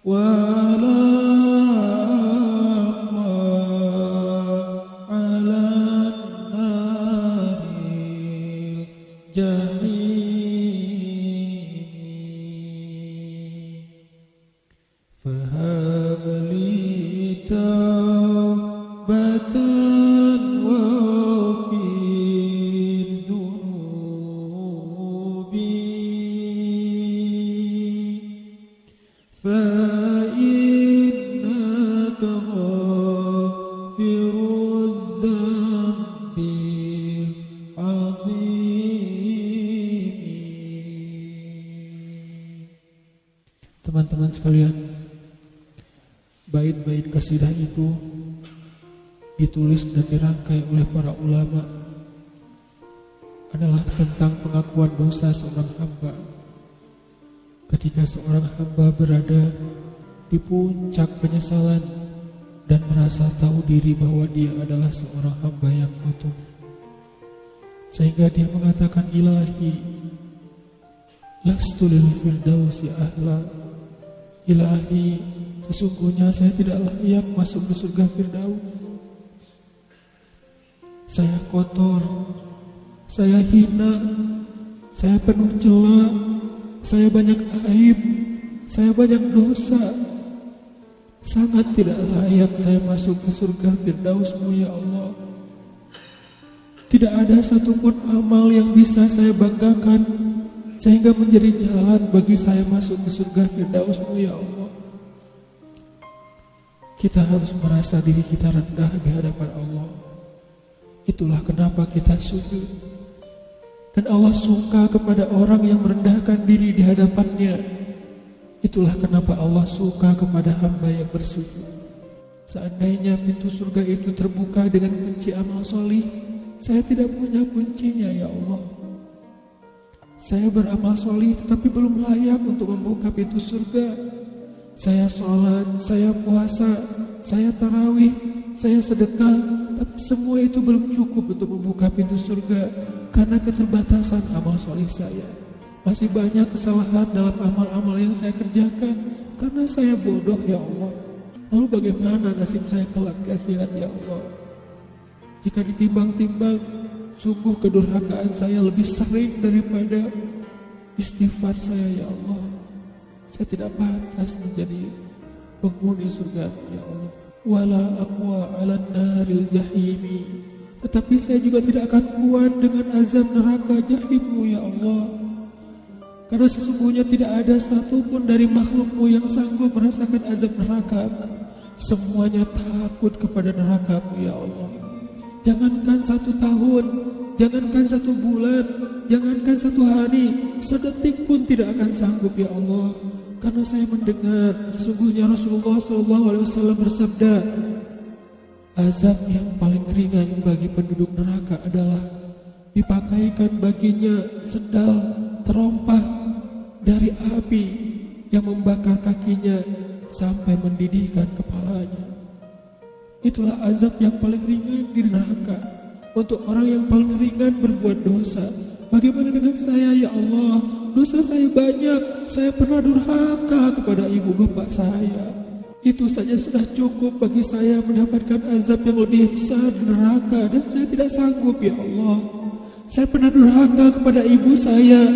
ولا أقوى على النار الجحيم فهب لي توبة واغفر ذنوبي فإنك غافر الذنب العظيم. Teman-teman sekalian, bait-bait qasidah itu ditulis dan dirangkai oleh para ulama adalah tentang pengakuan dosa seorang hamba. Ketika seorang hamba berada di puncak penyesalan dan merasa tahu diri bahwa dia adalah seorang hamba yang kotor, sehingga dia mengatakan, Ilahi, lastu lil firdausi ahla. Ilahi, sesungguhnya saya tidak layak masuk ke surga Firdaus. Saya kotor, saya hina, saya penuh cela, saya banyak aib, saya banyak dosa. Sangat tidak layak saya masuk ke surga Firdaus-Mu ya Allah. Tidak ada satupun amal yang bisa saya banggakan sehingga menjadi jalan bagi saya masuk ke surga Firdaus-Mu ya Allah. Kita harus merasa diri kita rendah di hadapan Allah. Itulah kenapa kita sujud. Dan Allah suka kepada orang yang merendahkan diri di hadapannya. Itulah kenapa Allah suka kepada hamba yang bersujud. Seandainya pintu surga itu terbuka dengan kunci amal solih, saya tidak punya kuncinya ya Allah. Saya beramal solih tetapi belum layak untuk membuka pintu surga. Saya sholat, saya puasa, saya tarawih, saya sedekah, tapi semua itu belum cukup untuk membuka pintu surga karena keterbatasan amal solih saya. Masih banyak kesalahan dalam amal-amal yang saya kerjakan karena saya bodoh ya Allah. Lalu bagaimana nasib saya kelak di akhirat ya Allah? Jika ditimbang-timbang, sungguh kedurhakaan saya lebih sering daripada istighfar saya ya Allah. Saya tidak pantas menjadi penghuni surga ya Allah. Wala aqwa 'alan naril jahimi. Tetapi saya juga tidak akan kuat dengan azab neraka jahim-Mu ya Allah. Karena sesungguhnya tidak ada satupun dari makhluk-Mu yang sanggup merasakan azab neraka. Semuanya takut kepada neraka-Mu ya Allah. Jangankan 1 tahun, jangankan 1 bulan, jangankan 1 hari, sedetik pun tidak akan sanggup ya Allah. Karena saya mendengar sesungguhnya Rasulullah SAW bersabda, azab yang paling ringan bagi penduduk neraka adalah dipakaikan baginya sendal terompah dari api yang membakar kakinya sampai mendidihkan kepalanya. Itulah azab yang paling ringan di neraka untuk orang yang paling ringan berbuat dosa. Bagaimana dengan saya ya Allah? Dosa saya banyak. Saya pernah durhaka kepada ibu bapak saya. Itu saja sudah cukup bagi saya mendapatkan azab yang lebih besar di neraka, dan saya tidak sanggup ya Allah. Saya pernah durhaka kepada ibu saya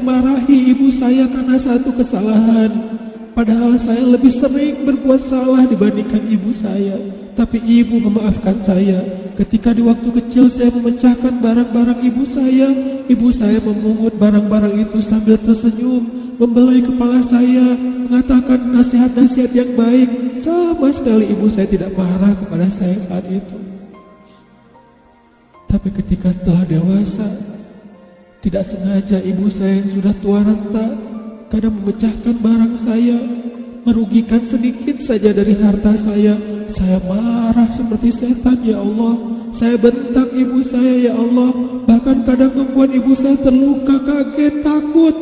marahi ibu saya karena satu kesalahan. Padahal saya lebih sering berbuat salah dibandingkan ibu saya. Tapi ibu memaafkan saya. Ketika di waktu kecil saya memecahkan barang-barang ibu saya memungut barang-barang itu sambil tersenyum, membelai kepala saya, mengatakan nasihat-nasihat yang baik. Sama sekali ibu saya tidak marah kepada saya saat itu. Tapi ketika telah dewasa, tidak sengaja ibu saya yang sudah tua renta kadang memecahkan barang saya, merugikan sedikit saja dari harta saya marah seperti setan ya Allah. Saya bentak ibu saya ya Allah, bahkan kadang membuat ibu saya terluka, kaget, takut.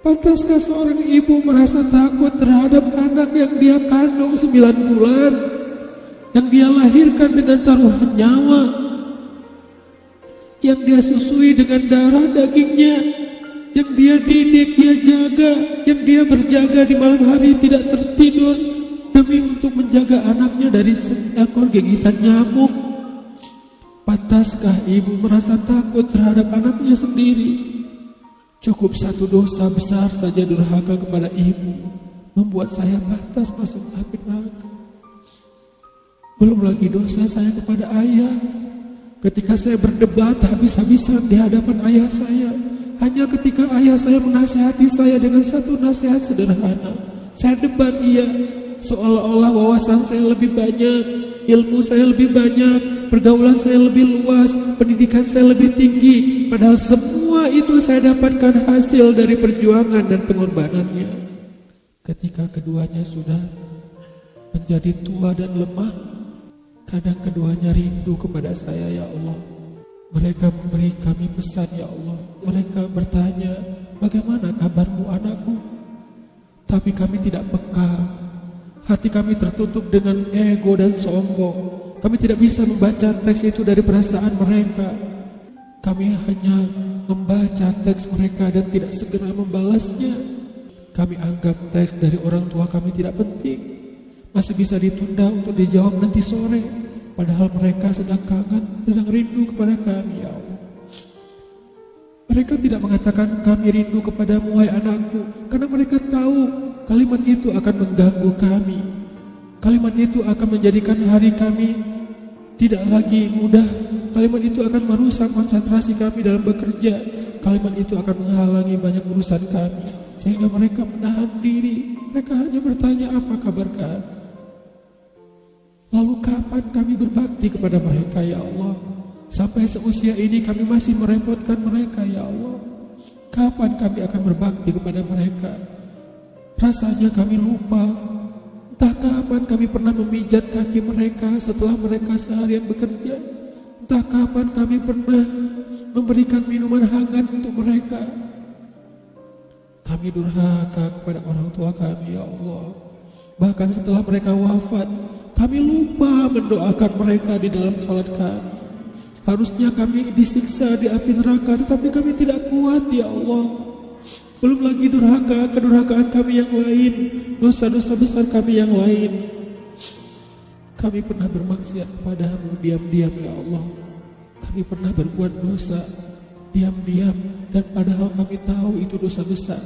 Pantaskah seorang ibu merasa takut terhadap anak yang dia kandung 9 bulan, yang dia lahirkan dengan taruhan nyawa, yang dia susui dengan darah dagingnya, yang dia didik, dia jaga, yang dia berjaga di malam hari tidak tertidur demi untuk menjaga anaknya dari seekor gigitan nyamuk. Pantaskah ibu merasa takut terhadap anaknya sendiri? Cukup satu dosa besar saja durhaka kepada ibu membuat saya pantas masuk api neraka. Belum lagi dosa saya kepada ayah. Ketika saya berdebat habis-habisan di hadapan ayah saya, hanya ketika ayah saya menasihati saya dengan satu nasihat sederhana, saya debat ia, seolah-olah wawasan saya lebih banyak, ilmu saya lebih banyak, pergaulan saya lebih luas, pendidikan saya lebih tinggi. Padahal semua itu saya dapatkan hasil dari perjuangan dan pengorbanannya. Ketika keduanya sudah menjadi tua dan lemah, kadang keduanya rindu kepada saya, ya Allah. Mereka memberi kami pesan, ya Allah. Mereka bertanya, bagaimana kabarmu anakku? Tapi kami tidak peka. Hati kami tertutup dengan ego dan sombong. Kami tidak bisa membaca teks itu dari perasaan mereka. Kami hanya membaca teks mereka dan tidak segera membalasnya. Kami anggap teks dari orang tua kami tidak penting, masih bisa ditunda untuk dijawab nanti sore. Padahal mereka sedang kangen, sedang rindu kepada kami, ya Allah. Mereka tidak mengatakan kami rindu kepadamu, wahai anakku, karena mereka tahu kalimat itu akan mengganggu kami. Kalimat itu akan menjadikan hari kami tidak lagi mudah. Kalimat itu akan merusak konsentrasi kami dalam bekerja. Kalimat itu akan menghalangi banyak urusan kami, sehingga mereka menahan diri. Mereka hanya bertanya, apa kabar kami? Lalu kapan kami berbakti kepada mereka, ya Allah? Sampai seusia ini kami masih merepotkan mereka, ya Allah. Kapan kami akan berbakti kepada mereka? Rasanya kami lupa. Entah kapan kami pernah memijat kaki mereka setelah mereka seharian bekerja. Entah kapan kami pernah memberikan minuman hangat untuk mereka. Kami durhaka kepada orang tua kami, ya Allah. Bahkan setelah mereka wafat, kami lupa mendoakan mereka di dalam salat kami. Harusnya kami disiksa di api neraka, tetapi kami tidak kuat, ya Allah. Belum lagi durhaka, kedurhakaan kami yang lain, dosa-dosa besar kami yang lain. Kami pernah bermaksiat kepadamu diam-diam, ya Allah. Kami pernah berbuat dosa diam-diam, dan padahal kami tahu itu dosa besar.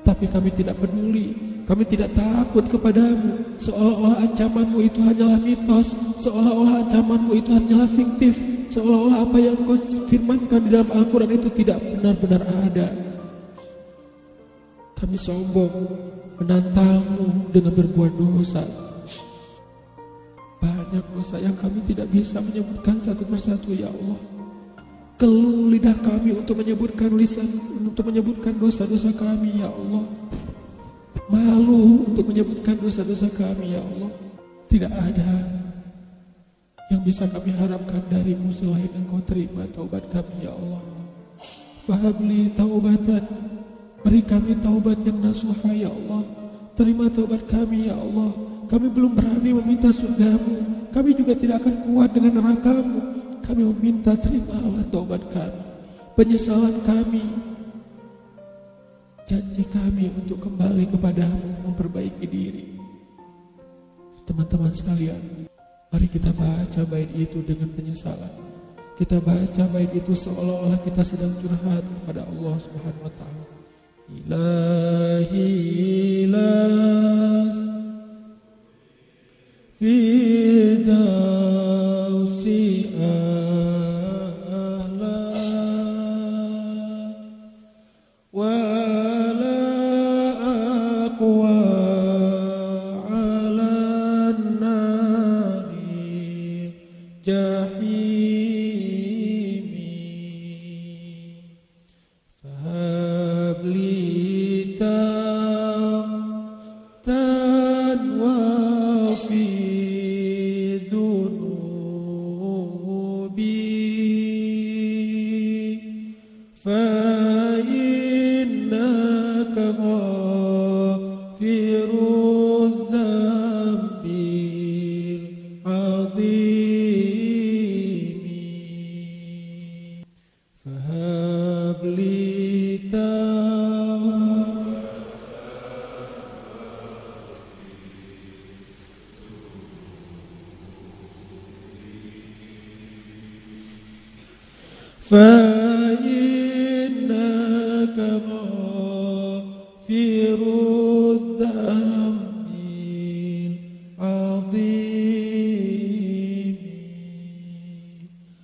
Tapi kami tidak peduli, kami tidak takut kepadamu. Seolah-olah ancamanmu itu hanyalah mitos, seolah-olah ancamanmu itu hanyalah fiktif, seolah-olah apa yang kau firmankan di dalam Al-Quran itu tidak benar-benar ada. Kami sombong, menantangmu dengan berbuat dosa. Banyak dosa yang kami tidak bisa menyebutkan satu persatu, ya Allah. Keluh lidah kami untuk menyebutkan dosa-dosa kami, ya Allah. Malu untuk menyebutkan dosa-dosa kami, ya Allah. Tidak ada yang bisa kami harapkan darimu selain Engkau terima taubat kami, ya Allah. Fahabli taubatan, beri kami taubat yang nasuha, ya Allah. Terima taubat kami, ya Allah. Kami belum berani meminta surgamu, kami juga tidak akan kuat dengan nerakamu. Kami meminta terimalah taubat kami, penyesalan kami, janji kami untuk kembali kepadamu, memperbaiki diri. Teman-teman sekalian, mari kita baca bait itu dengan penyesalan. Kita baca bait itu seolah-olah kita sedang curhat kepada Allah Subhanahu wa Ta'ala. Ilahi las fidausi ahla wala aqwa ala nari jahimi fahabli tan wa fi فإنك غافر الذنب العظيم فهب لي فإنك غافر الذنب